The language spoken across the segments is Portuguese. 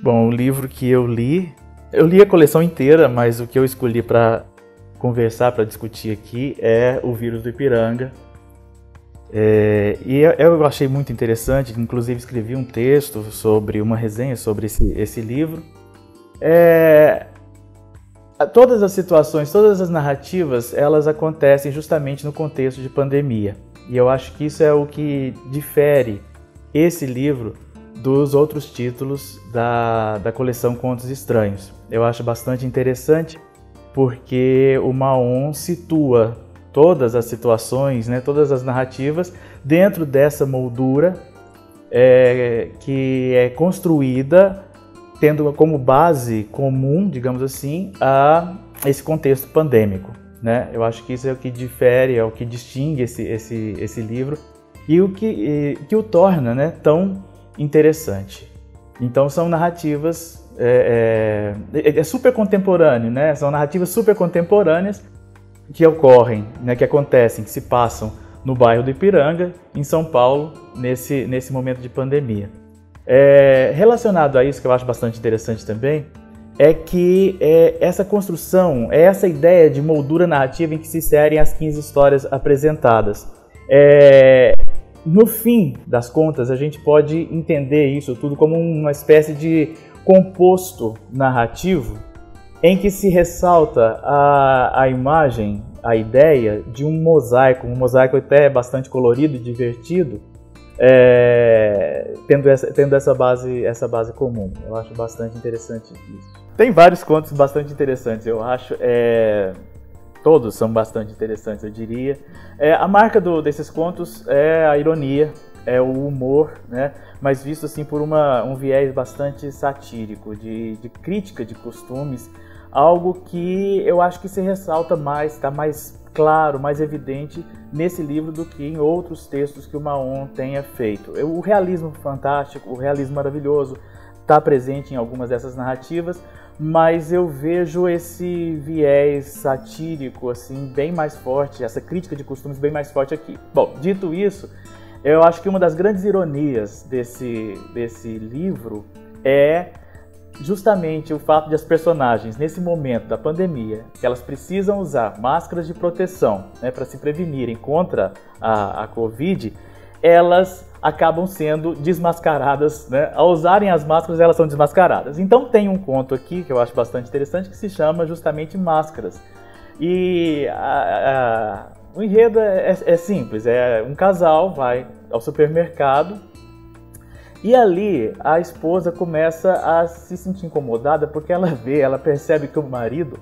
Bom, o livro que eu li a coleção inteira, mas o que eu escolhi para conversar, para discutir aqui é O Vírus do Ipiranga. E eu achei muito interessante, inclusive escrevi um texto sobre uma resenha sobre esse livro. Todas as situações, todas as narrativas, elas acontecem justamente no contexto de pandemia. E eu acho que isso é o que difere esse livro dos outros títulos da coleção Contos Estranhos. Eu acho bastante interessante porque o Mahon situa todas as situações, né, todas as narrativas dentro dessa moldura que é construída tendo como base comum, digamos assim, a esse contexto pandêmico, né? Eu acho que isso é o que difere, é o que distingue esse livro e o que o torna, né, tão interessante. Então são narrativas super contemporâneo, né? São narrativas super contemporâneas que ocorrem, né, que acontecem, que se passam no bairro do Ipiranga, em São Paulo, nesse momento de pandemia. Relacionado a isso, que eu acho bastante interessante também, é que essa construção, essa ideia de moldura narrativa em que se inserem as 15 histórias apresentadas. No fim das contas, a gente pode entender isso tudo como uma espécie de composto narrativo em que se ressalta a imagem, a ideia de um mosaico até bastante colorido e divertido, tendo essa base comum. Eu acho bastante interessante isso. Tem vários contos bastante interessantes, eu acho. Todos são bastante interessantes, eu diria. A marca desses contos é a ironia, é o humor, né? Mas visto assim por um viés bastante satírico, de crítica de costumes, algo que eu acho que se ressalta mais, está mais claro, mais evidente nesse livro do que em outros textos que o Mahon tenha feito. O realismo fantástico, o realismo maravilhoso está presente em algumas dessas narrativas, mas eu vejo esse viés satírico assim bem mais forte, essa crítica de costumes bem mais forte aqui. Bom, dito isso, eu acho que uma das grandes ironias desse livro é justamente o fato de as personagens, nesse momento da pandemia, que elas precisam usar máscaras de proteção, né, para se prevenirem contra a Covid, elas acabam sendo desmascaradas, né? Ao usarem as máscaras, elas são desmascaradas. Então tem um conto aqui que eu acho bastante interessante que se chama justamente Máscaras. E o enredo é simples, um casal vai ao supermercado e ali a esposa começa a se sentir incomodada porque ela percebe que o marido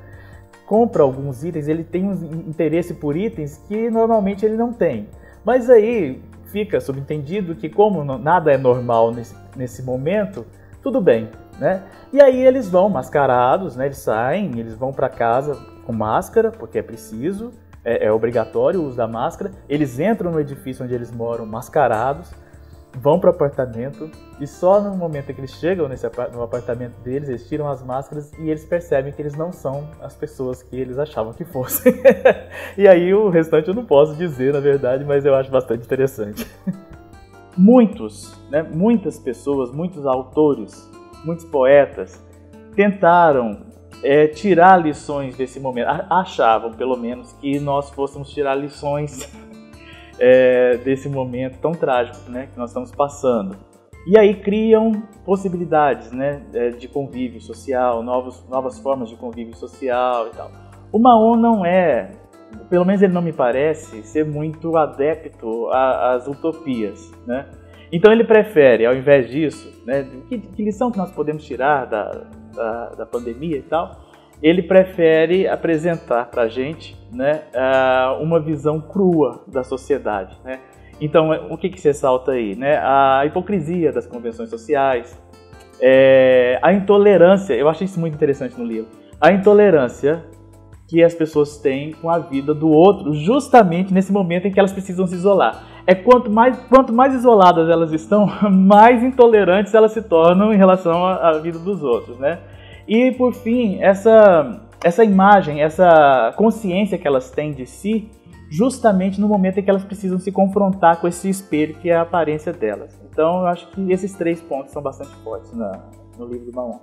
compra alguns itens, ele tem um interesse por itens que normalmente ele não tem. Mas aí fica subentendido que como nada é normal nesse momento, tudo bem, né? E aí eles vão mascarados, né? Eles saem, eles vão para casa com máscara, porque é preciso, é obrigatório o uso da máscara. Eles entram no edifício onde eles moram mascarados, vão para o apartamento e só no momento em que eles chegam no apartamento deles, eles tiram as máscaras e eles percebem que eles não são as pessoas que eles achavam que fossem. E aí o restante eu não posso dizer, na verdade, mas eu acho bastante interessante. Muitas pessoas, muitos autores, muitos poetas tentaram tirar lições desse momento. Achavam, pelo menos, que nós fôssemos tirar lições desse momento tão trágico, né, que nós estamos passando. E aí criam possibilidades, né, de convívio social, novas formas de convívio social e tal. O Mahon não pelo menos ele não me parece ser muito adepto às utopias, né? Então ele prefere, ao invés disso, né, que lição que nós podemos tirar da pandemia e tal, ele prefere apresentar para a gente, né, uma visão crua da sociedade, né? Então, o que se ressalta aí? Né? A hipocrisia das convenções sociais, a intolerância, eu achei isso muito interessante no livro, a intolerância que as pessoas têm com a vida do outro, justamente nesse momento em que elas precisam se isolar. Quanto mais isoladas elas estão, mais intolerantes elas se tornam em relação à vida dos outros, né? E, por fim, essa imagem, essa consciência que elas têm de si, justamente no momento em que elas precisam se confrontar com esse espelho que é a aparência delas. Então, eu acho que esses 3 pontos são bastante fortes no livro do Maon.